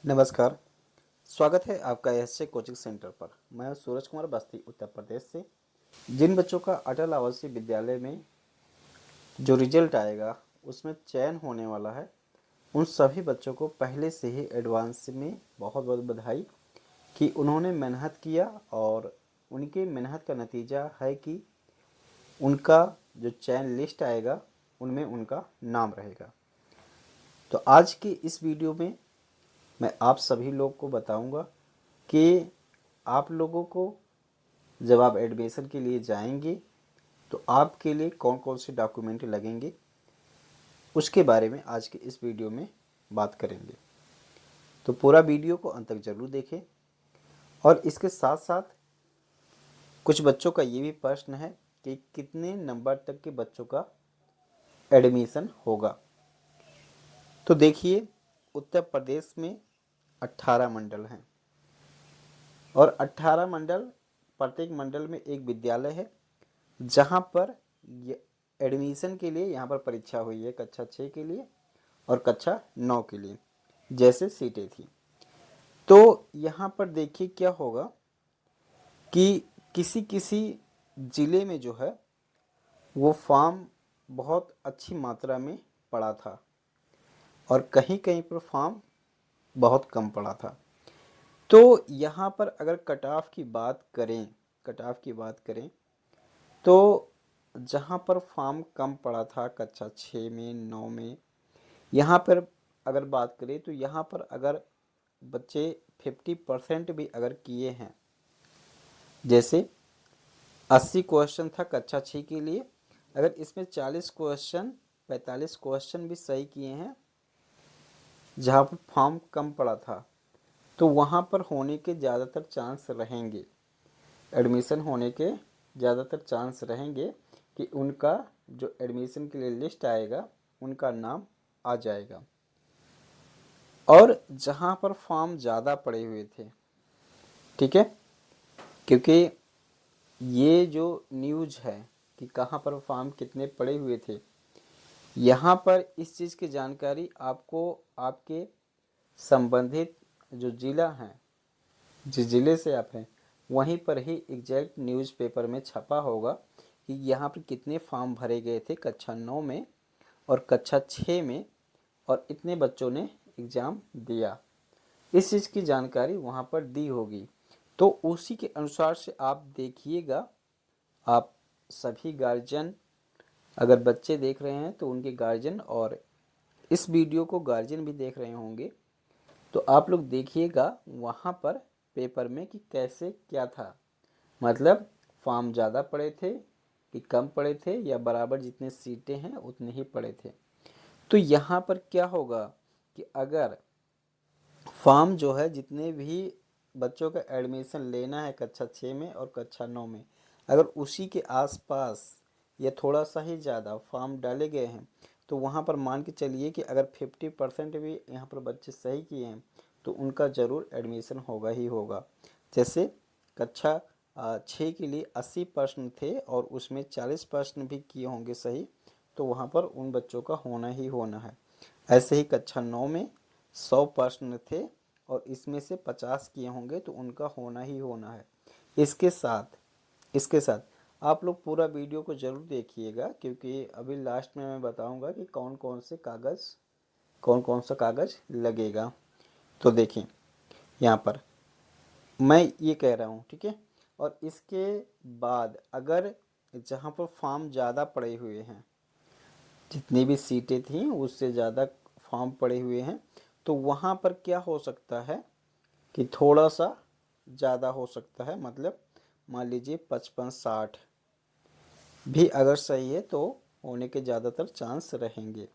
नमस्कार। स्वागत है आपका एसचे कोचिंग सेंटर पर। मैं सूरज कुमार बस्ती उत्तर प्रदेश से। जिन बच्चों का अटल आवासीय विद्यालय में जो रिजल्ट आएगा उसमें चयन होने वाला है, उन सभी बच्चों को पहले से ही एडवांस में बहुत बहुत बधाई कि उन्होंने मेहनत किया और उनके मेहनत का नतीजा है कि उनका जो चयन लिस्ट आएगा उनमें उनका नाम रहेगा। तो आज की इस वीडियो में मैं आप सभी लोग को बताऊंगा कि आप लोगों को जब आप एडमिशन के लिए जाएंगे तो आपके लिए कौन कौन से डॉक्यूमेंट लगेंगे, उसके बारे में आज के इस वीडियो में बात करेंगे। तो पूरा वीडियो को अंत तक ज़रूर देखें। और इसके साथ साथ कुछ बच्चों का ये भी प्रश्न है कि कितने नंबर तक के बच्चों का एडमिशन होगा। तो देखिए, उत्तर प्रदेश में 18 मंडल हैं और 18 मंडल, प्रत्येक मंडल में एक विद्यालय है जहाँ पर एडमिशन के लिए यहाँ पर परीक्षा हुई है कक्षा 6 के लिए और कक्षा 9 के लिए जैसे सीटें थी। तो यहाँ पर देखिए क्या होगा कि किसी किसी ज़िले में जो है वो फॉर्म बहुत अच्छी मात्रा में पड़ा था और कहीं कहीं पर फॉर्म बहुत कम पड़ा था। तो यहाँ पर अगर कट ऑफ की बात करें तो जहाँ पर फॉर्म कम पड़ा था कक्षा 6 में 9 में, यहाँ पर अगर बात करें तो यहाँ पर अगर बच्चे 50% भी अगर किए हैं, जैसे 80 क्वेश्चन था कक्षा 6 के लिए, अगर इसमें 40 क्वेश्चन 45 क्वेश्चन भी सही किए हैं जहाँ पर फॉर्म कम पड़ा था, तो वहाँ पर होने के ज़्यादातर चांस रहेंगे, एडमिशन होने के ज़्यादातर चांस रहेंगे कि उनका जो एडमिशन के लिए लिस्ट आएगा उनका नाम आ जाएगा। और जहाँ पर फॉर्म ज़्यादा पड़े हुए थे, ठीक है, क्योंकि ये जो न्यूज़ है कि कहाँ पर फॉर्म कितने पड़े हुए थे, यहाँ पर इस चीज़ की जानकारी आपको आपके संबंधित जो ज़िला है, जिस ज़िले से आप हैं वहीं पर ही एग्जैक्ट न्यूज़पेपर में छपा होगा कि यहाँ पर कितने फॉर्म भरे गए थे कक्षा 9 में और कक्षा 6 में और इतने बच्चों ने एग्ज़ाम दिया। इस चीज़ की जानकारी वहाँ पर दी होगी। तो उसी के अनुसार से आप देखिएगा, आप सभी गार्जियन, अगर बच्चे देख रहे हैं तो उनके गार्जियन और इस वीडियो को गार्जियन भी देख रहे होंगे, तो आप लोग देखिएगा वहाँ पर पेपर में कि कैसे क्या था, मतलब फॉर्म ज़्यादा पड़े थे कि कम पड़े थे या बराबर जितने सीटें हैं उतने ही पड़े थे। तो यहाँ पर क्या होगा कि अगर फॉर्म जो है जितने भी बच्चों का एडमिशन लेना है कक्षा 6 में और कक्षा 9 में, अगर उसी के आसपास या थोड़ा सा ही ज़्यादा फॉर्म डाले गए हैं तो वहाँ पर मान के चलिए कि अगर 50% भी यहाँ पर बच्चे सही किए हैं तो उनका ज़रूर एडमिशन होगा ही होगा। जैसे कक्षा 6 के लिए 80 प्रश्न थे और उसमें 40 प्रश्न भी किए होंगे सही, तो वहाँ पर उन बच्चों का होना ही होना है। ऐसे ही कक्षा 9 में 100 प्रश्न थे और इसमें से 50 किए होंगे तो उनका होना ही होना है। इसके साथ आप लोग पूरा वीडियो को ज़रूर देखिएगा, क्योंकि अभी लास्ट में मैं बताऊंगा कि कौन कौन सा कागज़ लगेगा। तो देखें, यहाँ पर मैं ये कह रहा हूँ, ठीक है। और इसके बाद अगर जहाँ पर फॉर्म ज़्यादा पड़े हुए हैं, जितनी भी सीटें थी उससे ज़्यादा फॉर्म पड़े हुए हैं, तो वहाँ पर क्या हो सकता है कि थोड़ा सा ज़्यादा हो सकता है, मतलब मान लीजिए 55-60 भी अगर सही है तो होने के ज़्यादातर चांस रहेंगे।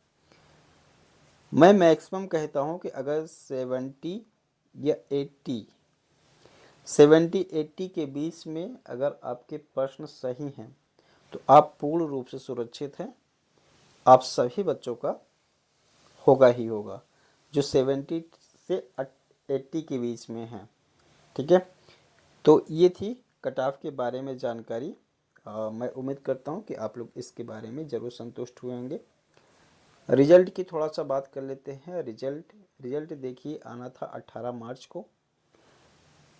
मैं मैक्सिमम कहता हूँ कि अगर 70 या 80 के बीच में अगर आपके प्रश्न सही हैं तो आप पूर्ण रूप से सुरक्षित हैं, आप सभी बच्चों का होगा ही होगा जो 70 से 80 के बीच में हैं, ठीक है। तो ये थी कट ऑफ के बारे में जानकारी। मैं उम्मीद करता हूँ कि आप लोग इसके बारे में ज़रूर संतुष्ट हुए होंगे। रिजल्ट की थोड़ा सा बात कर लेते हैं। रिजल्ट देखिए आना था 18 मार्च को।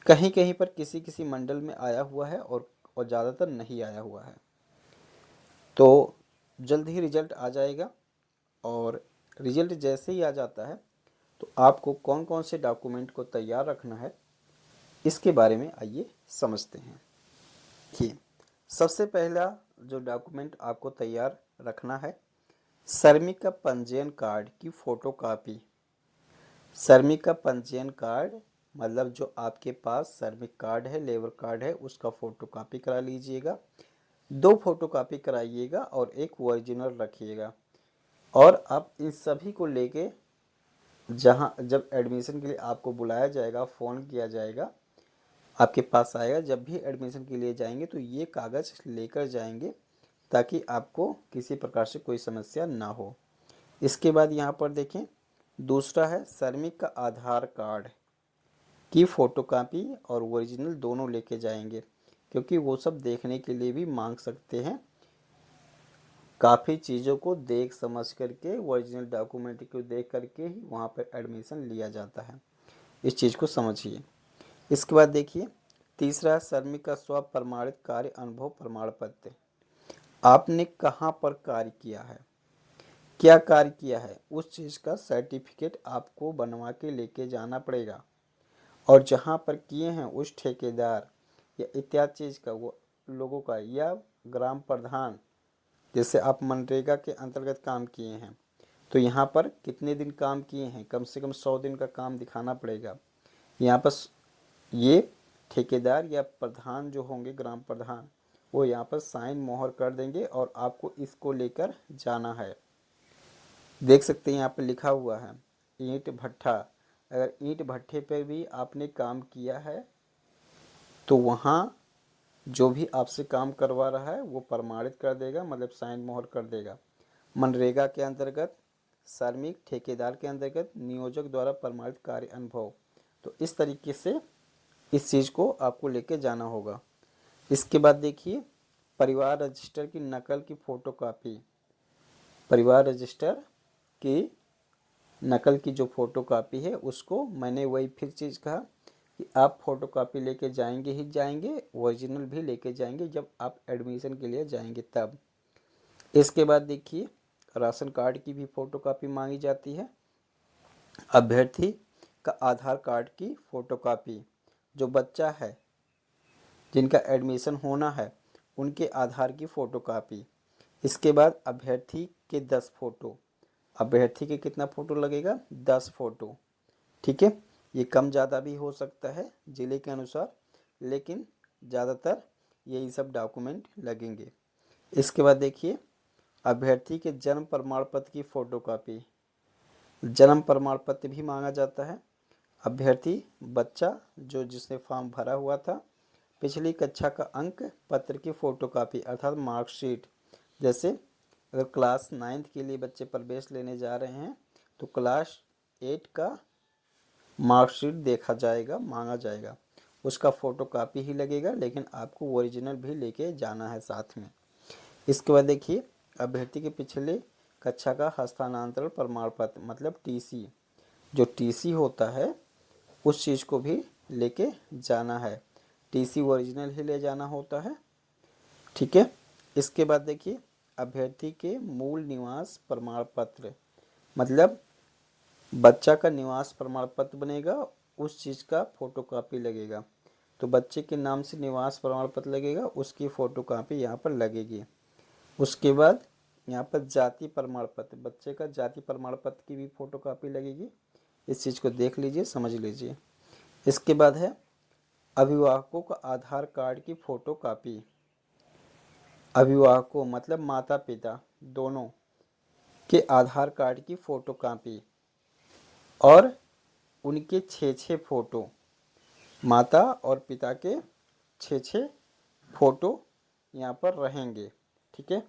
कहीं कहीं पर किसी किसी मंडल में आया हुआ है और ज़्यादातर नहीं आया हुआ है। तो जल्द ही रिजल्ट आ जाएगा। और रिजल्ट जैसे ही आ जाता है तो आपको कौन कौन से डॉक्यूमेंट को तैयार रखना है इसके बारे में आइए समझते हैं। कि सबसे पहला जो डॉक्यूमेंट आपको तैयार रखना है, श्रमिक का पंजीयन कार्ड की फोटोकॉपी। श्रमिक का पंजीयन कार्ड मतलब जो आपके पास श्रमिक कार्ड है, लेबर कार्ड है, उसका फोटोकॉपी करा लीजिएगा। 2 फोटोकॉपी कराइएगा और एक ओरिजिनल रखिएगा। और आप इन सभी को लेके जहाँ जब एडमिशन के लिए आपको बुलाया जाएगा, फ़ोन किया जाएगा, आपके पास आएगा, जब भी एडमिशन के लिए जाएंगे तो ये कागज़ लेकर जाएंगे ताकि आपको किसी प्रकार से कोई समस्या ना हो। इसके बाद यहाँ पर देखें, दूसरा है श्रमिक का आधार कार्ड की फ़ोटोकॉपी और ओरिजिनल दोनों लेके जाएंगे, क्योंकि वो सब देखने के लिए भी मांग सकते हैं। काफ़ी चीज़ों को देख समझ करके, ओरिजिनल डॉक्यूमेंट को देख करके ही वहाँ पर एडमिशन लिया जाता है। इस चीज़ को समझिए। इसके बाद देखिए, तीसरा श्रमिक का स्व प्रमाणित कार्य अनुभव प्रमाण पत्र। आपने कहाँ पर कार्य किया है, क्या कार्य किया है, उस चीज़ का सर्टिफिकेट आपको बनवा के लेके जाना पड़ेगा। और जहाँ पर किए हैं उस ठेकेदार या इत्यादि चीज़ का, वो लोगों का, या ग्राम प्रधान, जैसे आप मनरेगा के अंतर्गत काम किए हैं तो यहाँ पर कितने दिन काम किए हैं, कम से कम 100 दिन का काम दिखाना पड़ेगा। यहाँ पर ये ठेकेदार या प्रधान जो होंगे, ग्राम प्रधान, वो यहाँ पर साइन मोहर कर देंगे और आपको इसको लेकर जाना है। देख सकते हैं यहाँ पर लिखा हुआ है ईंट भट्ठा। अगर ईंट भट्ठे पर भी आपने काम किया है तो वहाँ जो भी आपसे काम करवा रहा है वो प्रमाणित कर देगा, मतलब साइन मोहर कर देगा। मनरेगा के अंतर्गत, श्रमिक ठेकेदार के अंतर्गत नियोजक द्वारा प्रमाणित कार्य अनुभव। तो इस तरीके से इस चीज़ को आपको लेके जाना होगा। इसके बाद देखिए, परिवार रजिस्टर की नकल की फ़ोटोकॉपी। परिवार रजिस्टर की नकल की जो फ़ोटोकॉपी है उसको मैंने वही फिर चीज़ कहा कि आप फ़ोटोकॉपी लेके जाएंगे ही जाएंगे, ओरिजिनल भी लेके जाएंगे जब आप एडमिशन के लिए जाएंगे तब। इसके बाद देखिए, राशन कार्ड की भी फ़ोटोकॉपी मांगी जाती है। अभ्यर्थी का आधार कार्ड की फ़ोटोकॉपी, जो बच्चा है जिनका एडमिशन होना है उनके आधार की फ़ोटोकॉपी। इसके बाद अभ्यर्थी के 10 फ़ोटो। अभ्यर्थी के कितना फ़ोटो लगेगा, 10 फ़ोटो। ठीक है, ये कम ज़्यादा भी हो सकता है ज़िले के अनुसार, लेकिन ज़्यादातर यही सब डॉक्यूमेंट लगेंगे। इसके बाद देखिए, अभ्यर्थी के जन्म प्रमाण पत्र की फ़ोटोकॉपी। जन्म प्रमाण पत्र भी मांगा जाता है। अभ्यर्थी बच्चा जो जिसने फॉर्म भरा हुआ था, पिछली कक्षा का अंक पत्र की फ़ोटोकॉपी अर्थात मार्कशीट। जैसे अगर क्लास 9th के लिए बच्चे प्रवेश लेने जा रहे हैं तो क्लास 8 का मार्कशीट देखा जाएगा, मांगा जाएगा। उसका फ़ोटोकॉपी ही लगेगा, लेकिन आपको ओरिजिनल भी लेके जाना है साथ में। इसके बाद देखिए, अभ्यर्थी के पिछले कक्षा का हस्तांतरण प्रमाण पत्र मतलब टीसी, जो टीसी होता है उस चीज़ को भी लेके जाना है। टीसी ओरिजिनल ही ले जाना होता है। ठीक है। इसके बाद देखिए, अभ्यर्थी के मूल निवास प्रमाण पत्र, मतलब बच्चा का निवास प्रमाण पत्र बनेगा, उस चीज़ का फ़ोटोकॉपी लगेगा। तो बच्चे के नाम से निवास प्रमाण पत्र लगेगा, उसकी फ़ोटोकॉपी यहाँ पर लगेगी। उसके बाद यहाँ पर जाति प्रमाण पत्र, बच्चे का जाति प्रमाण पत्र की भी फ़ोटोकॉपी लगेगी। इस चीज़ को देख लीजिए, समझ लीजिए। इसके बाद है अभिभावकों का आधार कार्ड की फ़ोटोकॉपी। अभिभावकों मतलब माता पिता दोनों के आधार कार्ड की फ़ोटोकॉपी और उनके 6 फ़ोटो, माता और पिता के 6 फ़ोटो यहाँ पर रहेंगे। ठीक है,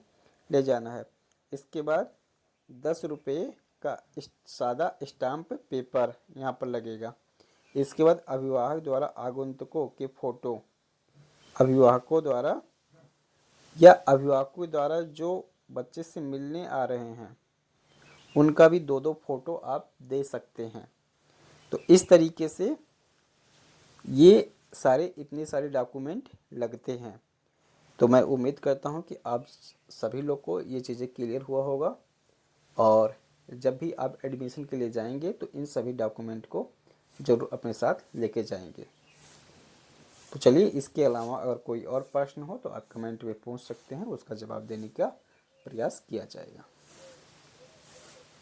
ले जाना है। इसके बाद 10 रुपये का सादा स्टाम्प पेपर यहाँ पर लगेगा। इसके बाद अभिभावक द्वारा आगंतुकों के फ़ोटो, अभिभावकों द्वारा या अभिभावकों द्वारा जो बच्चे से मिलने आ रहे हैं उनका भी 2-2 फ़ोटो आप दे सकते हैं। तो इस तरीके से ये सारे इतने सारे डॉक्यूमेंट लगते हैं। तो मैं उम्मीद करता हूँ कि आप सभी लोग को ये चीज़ें क्लियर हुआ होगा, और जब भी आप एडमिशन के लिए जाएंगे तो इन सभी डॉक्यूमेंट को ज़रूर अपने साथ लेके जाएंगे। तो चलिए, इसके अलावा अगर कोई और प्रश्न हो तो आप कमेंट में पूछ सकते हैं, उसका जवाब देने का प्रयास किया जाएगा।